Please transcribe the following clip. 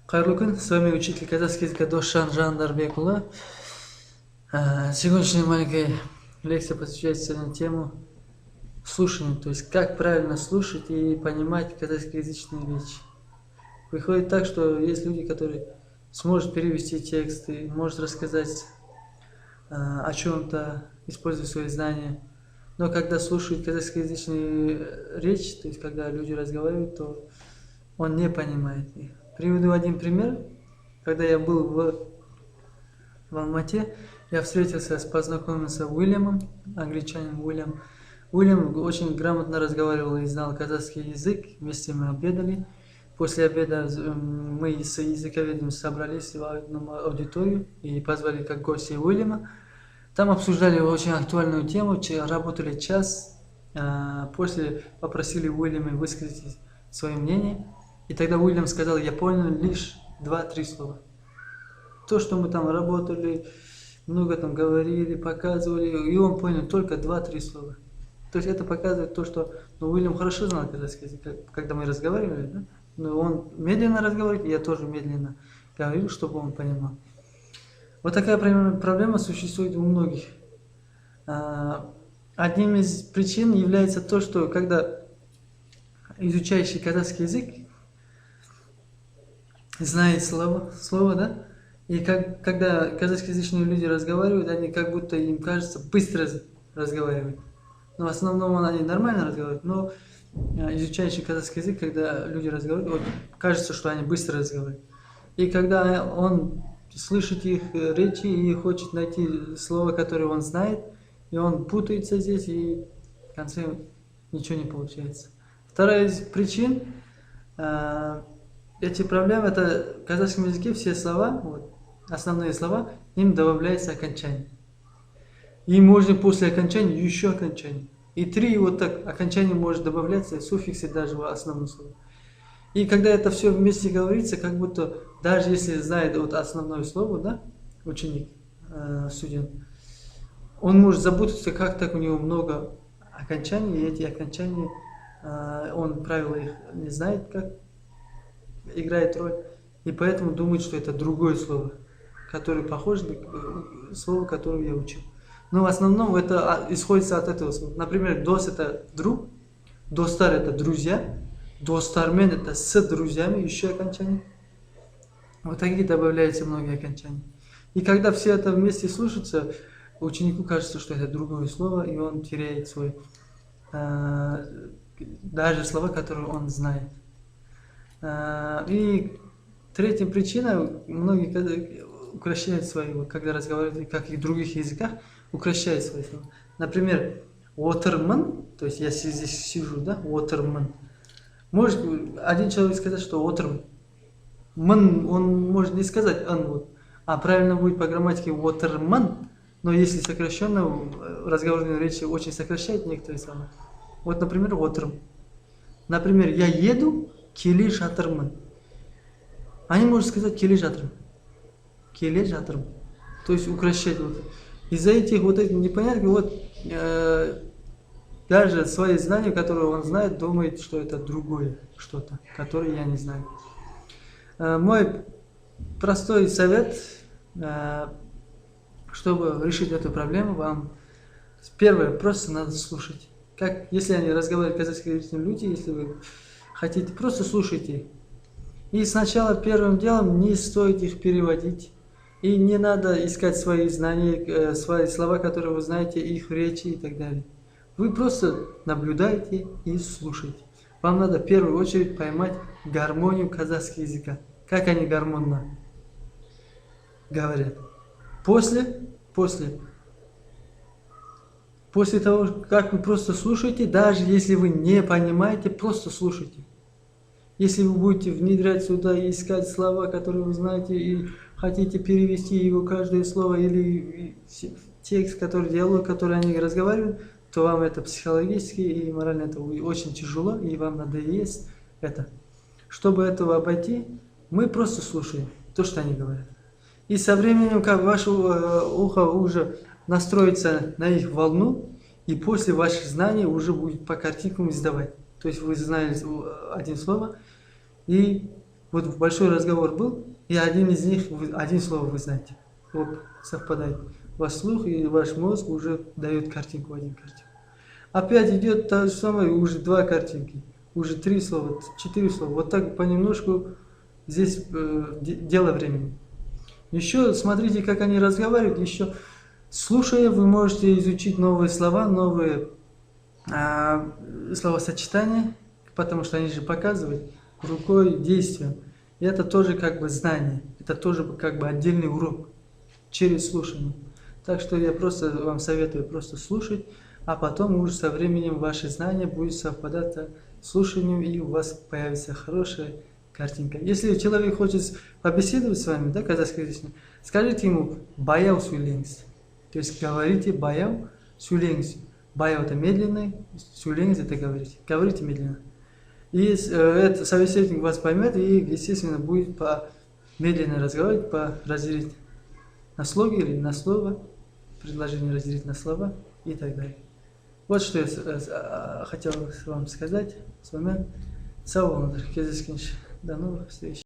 Хайрлы күн, с вами учитель казахского языка Дошан Жандарбекула. Сегодняшняя маленькая лекция посвящается на тему слушания, то есть как правильно слушать и понимать казахскоязычные речи. Выходит так, что есть люди, которые смогут перевести тексты, может рассказать о чем-то, используя свои знания. Но когда слушают казахскоязычную речь, то есть когда люди разговаривают, то он не понимает их. Приведу один пример. Когда я был в Алмате, я встретился, познакомился с Уильямом, англичанином Уильям. Уильям очень грамотно разговаривал и знал казахский язык. Вместе мы обедали. После обеда мы с языковедом собрались в одну аудиторию и позвали как гостя Уильяма. Там обсуждали очень актуальную тему, работали час. После попросили Уильяма высказать свое мнение. И тогда Уильям сказал, я понял лишь 2-3 слова. То, что мы там работали, много там говорили, показывали, и он понял только 2-3 слова. То есть это показывает то, что Уильям хорошо знал казахский язык, когда мы разговаривали, да? Но он медленно разговаривает, и я тоже медленно говорил, чтобы он понимал. Вот такая проблема существует у многих. Одним из причин является то, что когда изучающий казахский язык знает слово, да? И когда казахскоязычные люди разговаривают, они как будто им кажется быстро разговаривают. Но в основном они нормально разговаривают, но изучающий казахский язык, когда люди разговаривают, кажется, что они быстро разговаривают. И когда он слышит их речи и хочет найти слово, которое он знает, и он путается здесь, и в конце ничего не получается. Вторая из причин эти проблемы, это в казахском языке все слова, вот, основные слова, им добавляется окончание. И можно после окончания еще окончание. И 3 вот так окончания может добавляться, суффиксы даже в основном слове. И когда это все вместе говорится, как будто, даже если знает вот основное слово, да, ученик, студент, он может запутаться, как так у него много окончаний, и эти окончания, он правила их не знает, как играет роль, и поэтому думает, что это другое слово, которое похоже на слово, которое я учил. Но в основном это исходит от этого слова. Например, дос это друг, достар это друзья, достармен это с друзьями, еще окончание. Вот такие добавляются многие окончания. И когда все это вместе слушаются, ученику кажется, что это другое слово, и он теряет свой, даже слова, которые он знает. И третья причина, многие укращают свои, когда разговаривают, как и в других языках, укращают свои слова. Например, waterman, то есть я здесь сижу, да, waterman. Может один человек сказать, что waterman, он может не сказать он, а правильно будет по грамматике waterman, но если сокращенно в разговорной речи очень сокращает некоторые слова. Вот, например, waterman. Например, я еду, келе жатырмын. Они могут сказать келе жатырмын. Келе жатырмын. То есть укращать. Вот. Из-за этих вот этих непонятных, вот даже свои знания, которые он знает, думает, что это другое что-то, которое я не знаю. Мой простой совет, чтобы решить эту проблему, вам первое, просто надо слушать. Как, если они разговаривают казахскоязычные люди, если вы хотите, просто слушайте. И сначала первым делом не стоит их переводить. И не надо искать свои знания, свои слова, которые вы знаете, их речи и так далее. Вы просто наблюдаете и слушаете. Вам надо в первую очередь поймать гармонию казахского языка. Как они гармонно говорят. После того, как вы просто слушаете, даже если вы не понимаете, просто слушайте. Если вы будете внедрять сюда и искать слова, которые вы знаете, и хотите перевести его каждое слово, или текст, диалог, который они разговаривают, то вам это психологически и морально это очень тяжело, и вам надо есть это. Чтобы этого обойти, мы просто слушаем то, что они говорят. И со временем, как ваше ухо уже настроится на их волну, и после ваших знаний уже будет по картинкам издавать. То есть вы знаете одно слово, и Вот большой разговор был, и один из них, один слово вы знаете. Вот совпадает. Ваш слух и ваш мозг уже дает картинку, один картинку. Опять идет то же самое, уже два картинки, уже 3 слова, 4 слова. Вот так понемножку здесь дело времени. Еще смотрите, как они разговаривают. Еще слушая, вы можете изучить новые слова, новые словосочетания, потому что они же показывают рукой, действием. И это тоже как бы знание, это тоже как бы отдельный урок через слушание. Так что я просто вам советую просто слушать, а потом уже со временем ваши знания будут совпадать с слушанием, и у вас появится хорошая картинка. Если человек хочет побеседовать с вами, да, казахский язык, скажите ему «баяу сюлеңіз». То есть говорите «баяу сюлеңіз». «Баяу» это медленный, «сюлеңіз» это говорите. Говорите медленно. И этот собеседник вас поймет и, естественно, будет медленно разговаривать, разделить на слоги или на слово, предложение разделить на слова и так далее. Вот что я хотел вам сказать. С вами Сау болыңыздар. Кездескенше. До новых встреч.